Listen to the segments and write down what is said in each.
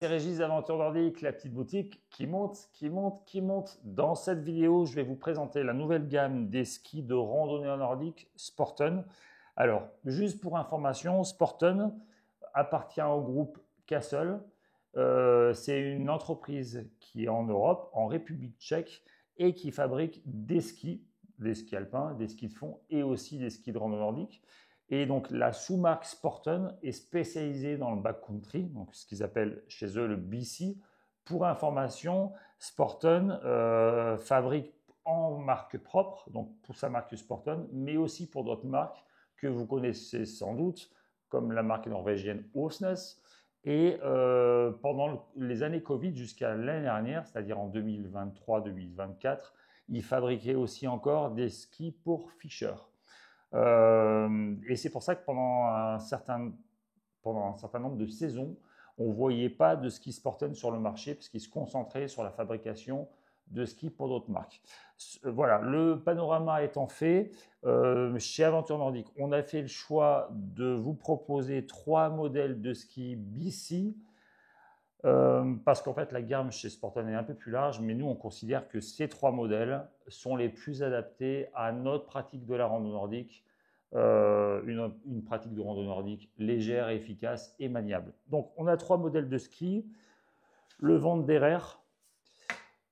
C'est Régis d'Aventure Nordique, la petite boutique qui monte, qui monte, qui monte. Dans cette vidéo, je vais vous présenter la nouvelle gamme des skis de randonnée en nordique Sporten. Alors, juste pour information, Sporten appartient au groupe Castle. C'est une entreprise qui est en Europe, en République tchèque, et qui fabrique des skis alpins, des skis de fond et aussi des skis de randonnée nordique. Et donc la sous-marque Sporten est spécialisée dans le backcountry, donc ce qu'ils appellent chez eux le BC. Pour information, Sporten fabrique en marque propre, donc pour sa marque Sporten, mais aussi pour d'autres marques que vous connaissez sans doute, comme la marque norvégienne Åsnes. Et pendant les années Covid jusqu'à l'année dernière, c'est-à-dire en 2023-2024, ils fabriquaient aussi encore des skis pour Fischer. Et c'est pour ça que pendant un certain nombre de saisons, on ne voyait pas de ski Sporten sur le marché parce qu'ils se concentraient sur la fabrication de skis pour d'autres marques. Voilà, le panorama étant fait, chez Aventure Nordique, on a fait le choix de vous proposer 3 modèles de skis BC. Parce qu'en fait, la gamme chez Sporten est un peu plus large, mais nous, on considère que ces 3 modèles sont les plus adaptés à notre pratique de la randonnée nordique, une pratique de randonnée nordique légère, efficace et maniable. Donc, on a 3 modèles de ski, le Wanderer,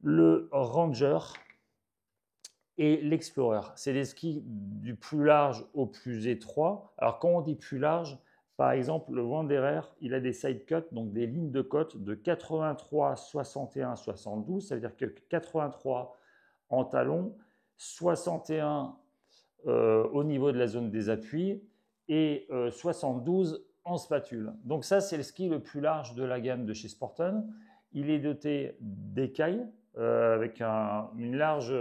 le Ranger et l'Explorer. C'est des skis du plus large au plus étroit. Alors, quand on dit plus large, par exemple, le Wanderer, il a des side cuts, donc des lignes de côte de 83, 61, 72. Ça veut dire que 83 en talon, 61 au niveau de la zone des appuis et 72 en spatule. Donc ça, c'est le ski le plus large de la gamme de chez Sporten. Il est doté d'écailles avec une large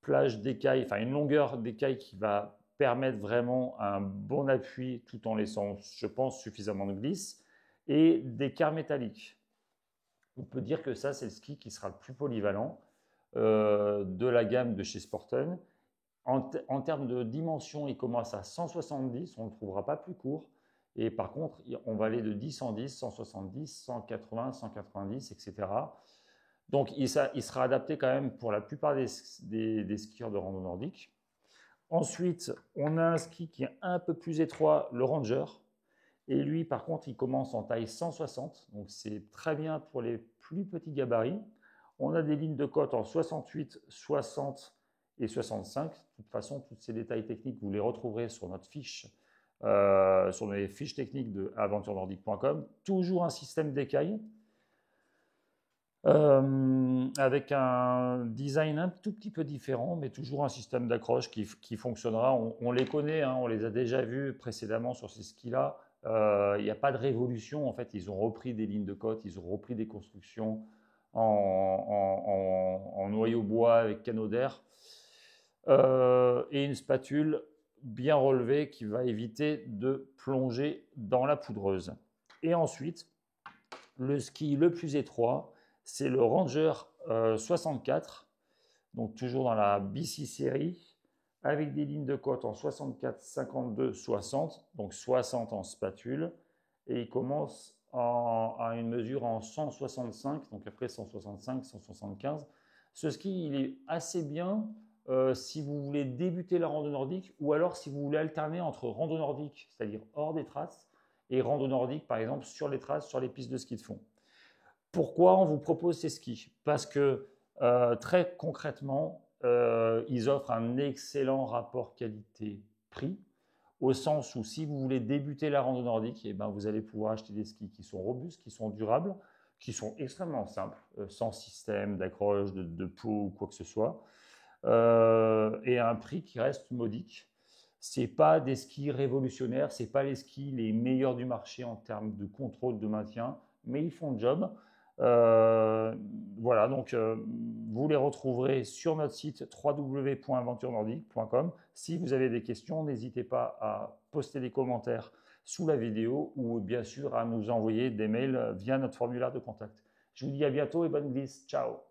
plage d'écailles, enfin une longueur d'écailles qui va permettre vraiment un bon appui tout en laissant, je pense, suffisamment de glisse, et des quarts métalliques. On peut dire que ça, c'est le ski qui sera le plus polyvalent de la gamme de chez Sporten. En termes de dimension, il commence à 170, on ne le trouvera pas plus court. Et par contre, on va aller de 10 en 10, 170, 180, 190, etc. Donc, il sera adapté quand même pour la plupart des skieurs de randonnée nordique. Ensuite, on a un ski qui est un peu plus étroit, le Ranger. Et lui, par contre, il commence en taille 160. Donc, c'est très bien pour les plus petits gabarits. On a des lignes de côte en 68, 60 et 65. De toute façon, tous ces détails techniques, vous les retrouverez sur notre fiche, sur les fiches techniques de aventurenordique.com. Toujours un système d'écailles. Avec un design un tout petit peu différent, mais toujours un système d'accroche qui fonctionnera. On les connaît, hein, on les a déjà vus précédemment sur ces skis-là. Il n'y a pas de révolution. En fait, ils ont repris des lignes de côte, ils ont repris des constructions en noyau bois avec canot d'air et une spatule bien relevée qui va éviter de plonger dans la poudreuse. Et ensuite, le ski le plus étroit, c'est le Ranger 64, donc toujours dans la BC série, avec des lignes de côte en 64, 52, 60, donc 60 en spatule, et il commence à une mesure en 165, donc après 165, 175. Ce ski, il est assez bien si vous voulez débuter la randonnée nordique, ou alors si vous voulez alterner entre randonnée nordique, c'est-à-dire hors des traces, et randonnée nordique, par exemple, sur les traces, sur les pistes de ski de fond. Pourquoi on vous propose ces skis? Parce que très concrètement, ils offrent un excellent rapport qualité-prix, au sens où si vous voulez débuter la randonnée nordique, eh ben, vous allez pouvoir acheter des skis qui sont robustes, qui sont durables, qui sont extrêmement simples, sans système d'accroche, de peau ou quoi que ce soit, et à un prix qui reste modique. Ce n'est pas des skis révolutionnaires, ce n'est pas les skis les meilleurs du marché en termes de contrôle de maintien, mais ils font le job. Voilà, donc vous les retrouverez sur notre site www.aventurenordique.com. Si vous avez des questions, n'hésitez pas à poster des commentaires sous la vidéo ou bien sûr à nous envoyer des mails via notre formulaire de contact. Je vous dis à bientôt et bonne glisse. Ciao!